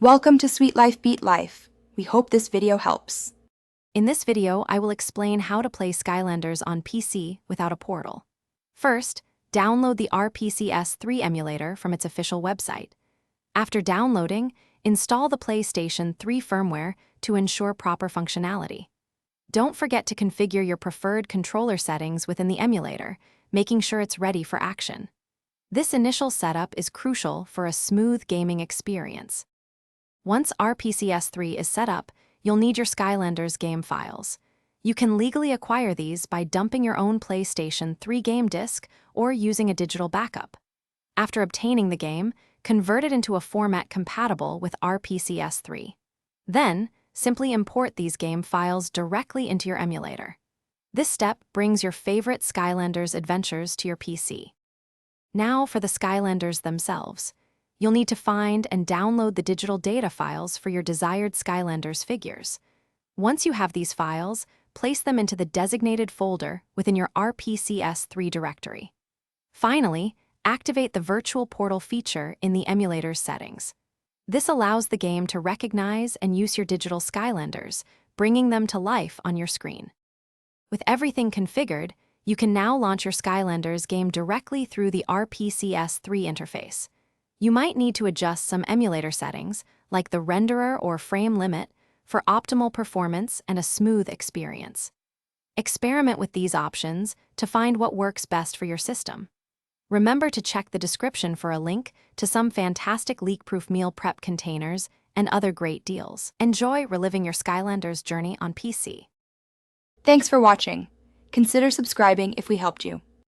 Welcome to Sweet Life Beat Life. We hope this video helps. In this video, I will explain how to play Skylanders on PC without a portal. First, download the RPCS3 emulator from its official website. After downloading, install the PlayStation 3 firmware to ensure proper functionality. Don't forget to configure your preferred controller settings within the emulator, making sure it's ready for action. This initial setup is crucial for a smooth gaming experience. Once RPCS3 is set up, you'll need your Skylanders game files. You can legally acquire these by dumping your own PlayStation 3 game disc or using a digital backup. After obtaining the game, convert it into a format compatible with RPCS3. Then, simply import these game files directly into your emulator. This step brings your favorite Skylanders adventures to your PC. Now for the Skylanders themselves. You'll need to find and download the digital data files for your desired Skylanders figures. Once you have these files, place them into the designated folder within your RPCS3 directory. Finally, activate the virtual portal feature in the emulator's settings. This allows the game to recognize and use your digital Skylanders, bringing them to life on your screen. With everything configured, you can now launch your Skylanders game directly through the RPCS3 interface. You might need to adjust some emulator settings, like the renderer or frame limit, for optimal performance and a smooth experience. Experiment with these options to find what works best for your system. Remember to check the description for a link to some fantastic leak-proof meal prep containers and other great deals. Enjoy reliving your Skylanders journey on PC. Thanks for watching. Consider subscribing if we helped you.